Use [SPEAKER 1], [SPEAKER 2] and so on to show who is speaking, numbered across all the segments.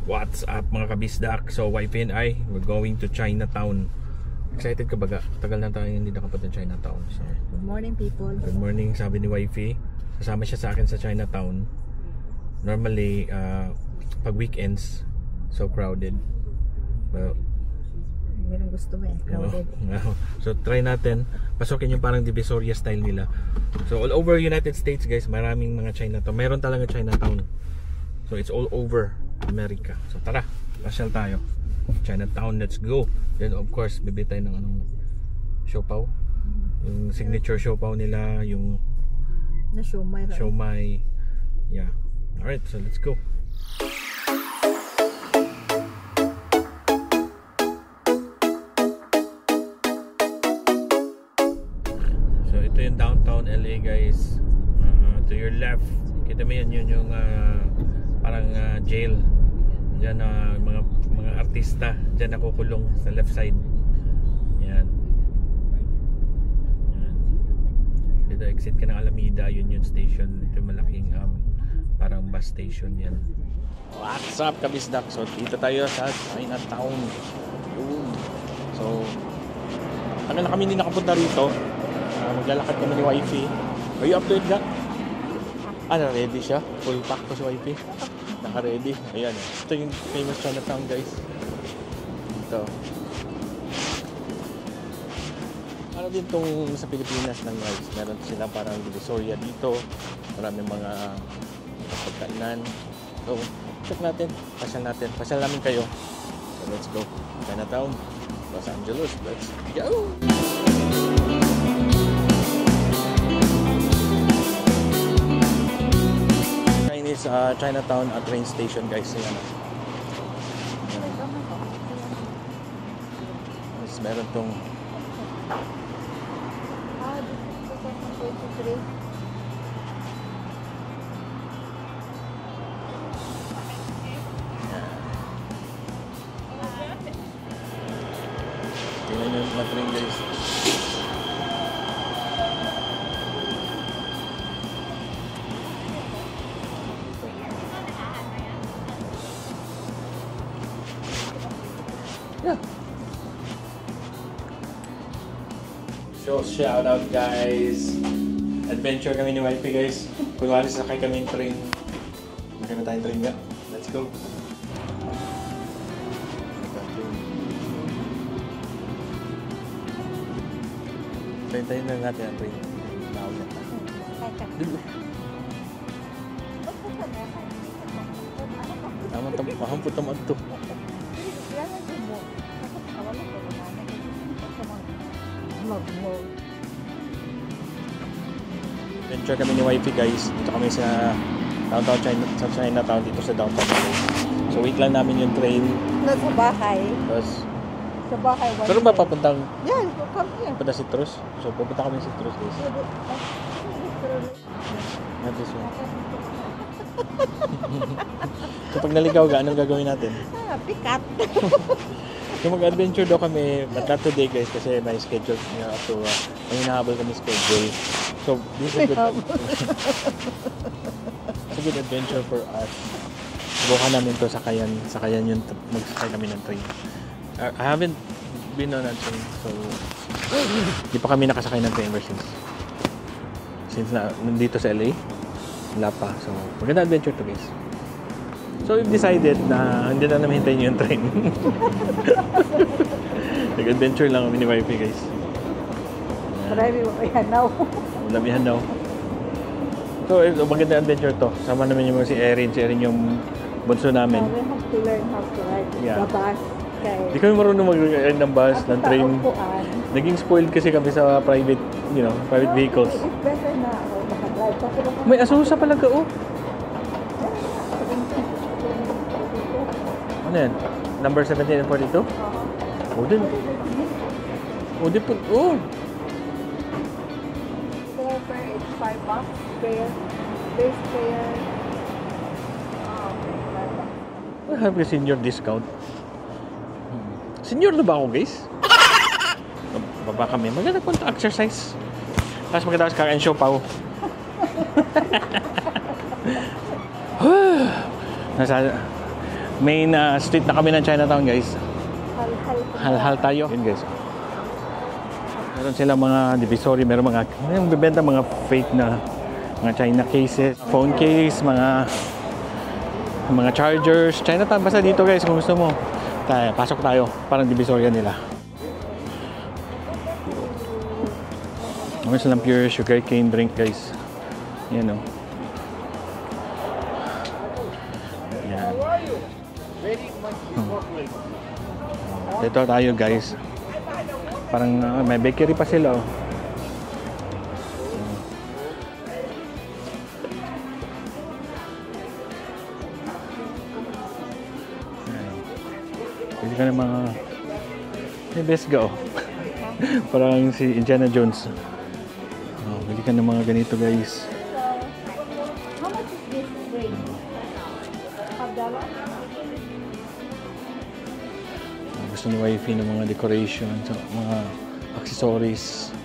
[SPEAKER 1] What's up mga kabisdak? So wife and I, we're going to Chinatown. Excited ka baga? Tagal na tayo hindi nakapunta Chinatown. So,
[SPEAKER 2] good morning people.
[SPEAKER 1] Good morning, sabi ni wifey. Kasama siya sa akin sa Chinatown. Normally, pag weekends, so crowded. Well,
[SPEAKER 2] meron gusto mo crowded.
[SPEAKER 1] So try natin. Pasukin yung parang Divisoria style nila. So all over United States guys, maraming mga Chinatown. Meron talaga Chinatown. So it's all over America. So tara, pasyal tayo. Chinatown, let's go. Then of course, bibili tayo ng anong siopaw. Yung signature siopaw nila, yung
[SPEAKER 2] na siomai.
[SPEAKER 1] Siomai. Yeah. Alright, so let's go. So ito yung downtown LA guys. To your left, kita mo yan yung parang jail. Diyan mga artista diyan nakukulong sa left side. Yan. Dito exit ka ng Alameda, yun yung station. Ito malaking parang bus station yan. What's up kabisdak? So dito tayo sa Chinatown. So na kami hindi nakapunta rito. Maglalakad kami ni wifey. Are you up to it ka? Ready siya? Full pack ko si wifey. Naka-ready. Ayan. Ito yung famous Chinatown guys. Ito. Ano din itong sa Pilipinas ng guys. Meron sila parang Divisoria dito. Maraming mga pagkainan. So, check natin. Pasyal natin. Pasyal namin kayo. So, let's go. Chinatown, Los Angeles. Let's go! Is Chinatown at train station guys. Ayan. Mas meron tong tingnan yung mga train guys. Yeah. So shout out guys. Adventure kami ni wifey guys. Kunwari sakay kami ng train. Magkano tayong train nga? Let's go. Tayo na natin ang train. Naulan na. Mahampot naman ito. Adventure kami ni wifey guys. Dito kami sa Chinatown dito sa downtown. So wait lang namin yung train.
[SPEAKER 2] Nasa bahay.
[SPEAKER 1] Tapos
[SPEAKER 2] sa bahay.
[SPEAKER 1] pero ba papuntang?
[SPEAKER 2] Yan, come here.
[SPEAKER 1] Punta si Citrus. So pupunta kami si Citrus guys. Not this one. Kapag naligaw ka, anong gagawin natin?
[SPEAKER 2] Pikat.
[SPEAKER 1] So mag-adventure daw kami, but not today guys kasi may schedule niya. So may hinahabol kami schedule. So this is a good adventure for us. Subukan namin to sakayan yung magsakay kami ng train. I haven't been on a train, so di pa kami nakasakay ng train ever since na nandito sa LA. Wala pa. So maganda adventure to guys. So we've decided na hindi na namin hintayin yung train. Nag-adventure lang kami ni wifey guys.
[SPEAKER 2] Marami mo kaya now.
[SPEAKER 1] Lamihan daw. So maganda adventure to. Sama namin yung si Erin yung bunso namin.
[SPEAKER 2] We have to learn how to ride the bus.
[SPEAKER 1] Hindi kami marunong mag-ride ng bus, ng train. Naging spoiled kasi kami sa private vehicles.
[SPEAKER 2] It's better na makadrive.
[SPEAKER 1] May asusa pala ka oh. Ano yan? Number 17 and 42? Oh, din. Oh, di po. Oh!
[SPEAKER 2] It's $5 fare. Base fare.
[SPEAKER 1] I have a senior discount. Senior na ba ako guys? Baba kami. Maganda punta exercise. Tapos magkatapos kakain siopaw. main street na kami ng Chinatown, guys.
[SPEAKER 2] Hal-hal.
[SPEAKER 1] Hal tayo. Yun, guys. Meron sila mga divisory, meron mga bibenta mga fake na mga China cases, phone case, mga chargers. Chinatown, basta dito, guys, kung gusto mo. Pasok tayo, parang divisory nila. Meron silang pure sugarcane drink, guys. Yan, o. Yan. Dito tayo, guys. Parang may bakery pa sila, oh. Pwede ka na mga may best go. Parang si Indiana Jones. Pwede ka na mga ganito, guys.
[SPEAKER 2] How much is this ring? $5?
[SPEAKER 1] Gusto ni wifey ng mga decorations, mga accessories.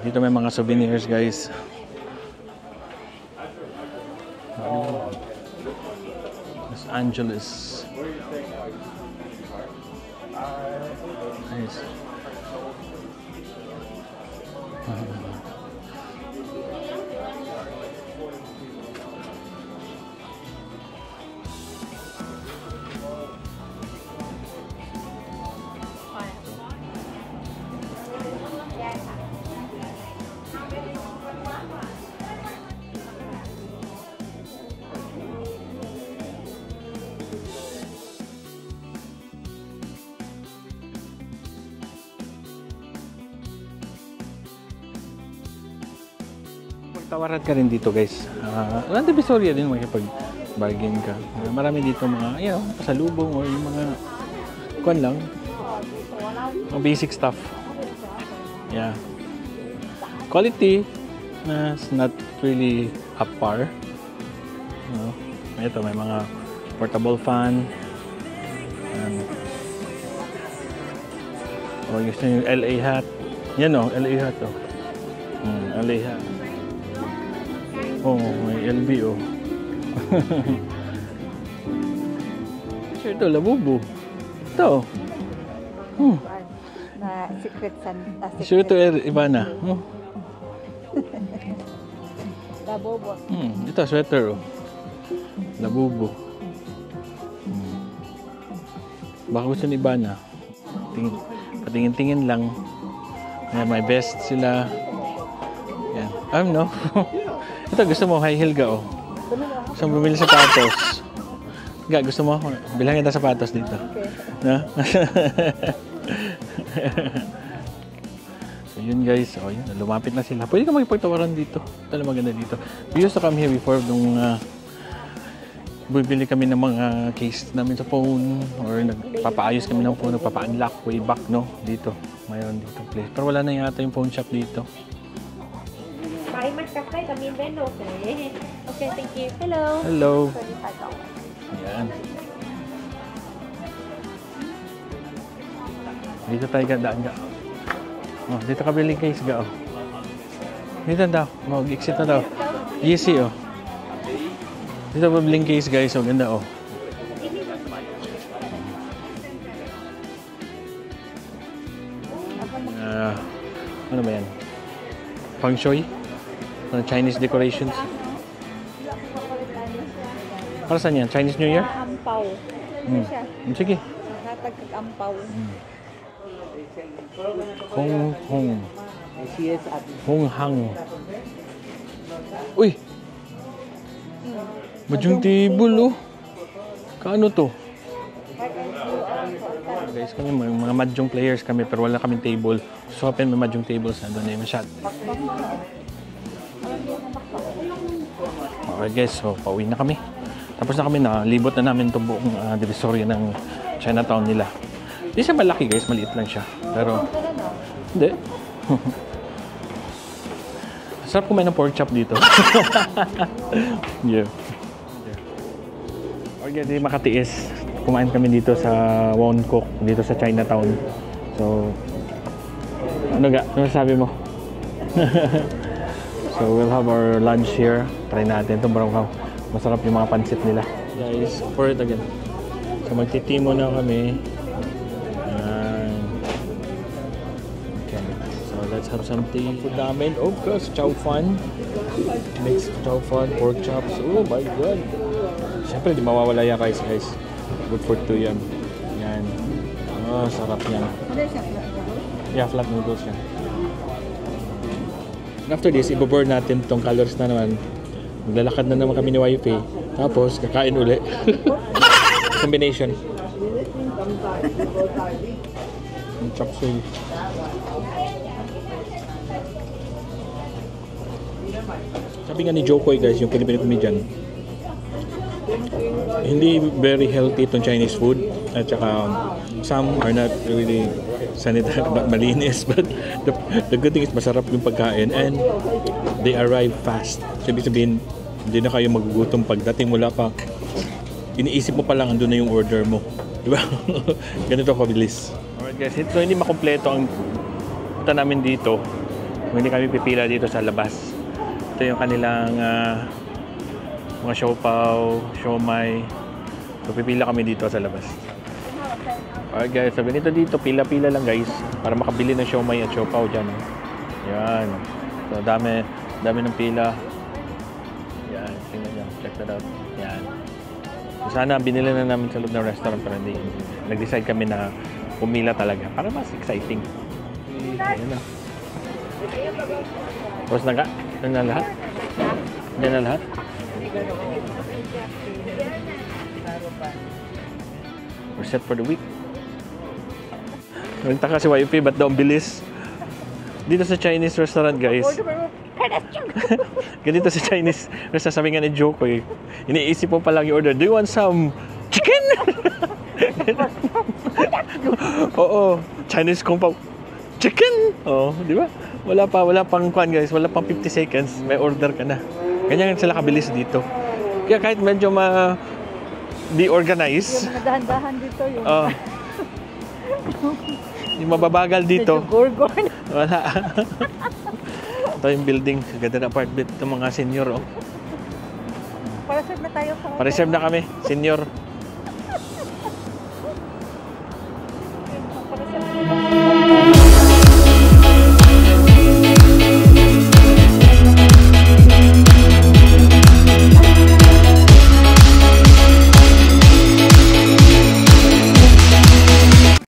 [SPEAKER 1] Dito may mga souvenirs, guys. Los Angeles. Nice. Tawaran ka rin dito, guys. Walang divisoria din makipag-bargain ka. Marami dito mga, pasalubong or yung mga kuwan lang. Mga basic stuff. Yeah. Quality is not really up par. Ito, may mga portable fan. Gusto nyo yung LA hat. Yan, LA hat, LA hat. May LB, Sure, ito, labubo. Ito.
[SPEAKER 2] Na secret Santa.
[SPEAKER 1] Sure, ito, Ivana.
[SPEAKER 2] Labubo.
[SPEAKER 1] Ito, sweater, labubo. Baka gusto ni Ivana. Patingin-tingin lang. May best sila. Yan. No? Ito, gusto mo, high heel ka, Gusto mo bumili sapatos. Gusto mo, bilangin kita sapatos dito.
[SPEAKER 2] Okay.
[SPEAKER 1] No? So, yun, guys. Yun, lumapit na sila. Pwede ka magpagtawaran dito. Ito lang maganda dito. We used to come here before nung bibili kami ng mga case namin sa phone or nagpapaayos kami ng phone, nagpapa-unlock way back, no? Dito. Mayroon dito place. Pero wala na yata yung phone shop dito.
[SPEAKER 3] Bye, mas café también ven, okay. Okay, thank you. Hello.
[SPEAKER 1] Hello.
[SPEAKER 2] $25.
[SPEAKER 1] Yan. Dito tayo daan ka. Dito ka bilhin case ka, Dito daw. Mag-exit na daw. Easy, Dito pa bilhin case, guys. Ganda, ano ba yan? Feng Shui? Chinese decorations. Para saan yan? Chinese New Year?
[SPEAKER 2] Ampaw. Siya.
[SPEAKER 1] Sige.
[SPEAKER 2] Nakatagkag ampaw.
[SPEAKER 1] Hong Hang. Uy! Majung table, Kaano to? Guys, kami mga mahjong players kami pero wala kaming table. So, may mahjong tables na doon na yung shot. Okay, guys, so pauwi na kami. Tapos na kami, libot na namin itong buong divisoria ng Chinatown nila. Hindi siya malaki, guys, maliit lang siya. Pero, hindi. Sarap kumain ng pork chop dito. Yeah. Okay, di makatiis. Kumain kami dito sa Won Cook, dito sa Chinatown. So, ano sabi mo? So, we'll have our lunch here. Try natin ito, bro. Masarap yung mga pansit nila. Guys, pour it again. So magtitimo na kami. Ayan. Okay. So let's have something for namin. Of course, chow fan. Mixed chow fan, pork chops. Oh my God. Siyempre, di mawawala yan guys. Good for 2 yan. Yan. Oh, sarap yan. Yeah, flat noodles yan. And after this, i-burn natin tong calories na naman. Maglalakad na naman kami ni Wifi. Tapos, kakain uli. Combination. Ang chop suey. Sabi nga ni Jokoy guys, yung Filipino comedian, hindi very healthy itong Chinese food. At saka, some are not really sanitary, malinis, but the good thing is masarap yung pagkain and they arrive fast. So, ibig sabihin, hindi na kayo magugutom pagdating mula pa. Iniisip mo pa lang, andun na yung order mo. Di ba? Ganito kabilis. Alright guys, so hindi makompleto ang punta namin dito. Kung hindi kami pipila dito sa labas. Ito yung kanilang mga siopaw, siomai. So pipila kami dito sa labas. Alright guys, so ganito dito, pila-pila lang guys para makabili ng siomai at siopaw dyan. Yan. So dami ng pila. Yan, tingnan nyo, check that out. Yan. So sana binili na namin sa loob ng restaurant pero hindi. Nag-decide kami na pumila talaga para mas exciting. Ayan na. Tapos na ka? Yan na lahat? Yan na lahat? We're set for the week. Nagtaka si Wifi, ba't daw ang bilis? Dito sa Chinese restaurant, guys. Ganito sa Chinese restaurant, sabi nga ni Jokoy, iniisip mo pa lang yung order, do you want some chicken? Oo, Chinese kung pa, chicken! Oo, di ba? Wala pang kwan guys, wala pang 50 seconds, may order ka na. Ganyan sila kabilis dito. Kaya kahit medyo di organize,
[SPEAKER 2] Yung nadahan-dahan dito yung
[SPEAKER 1] yung mababagal dito,
[SPEAKER 2] gorgon.
[SPEAKER 1] wala. Ito yung building, ganda na apartment ng mga senior. Oh.
[SPEAKER 2] Para serve na tayo sa
[SPEAKER 1] Pa-reserve na kami, senior.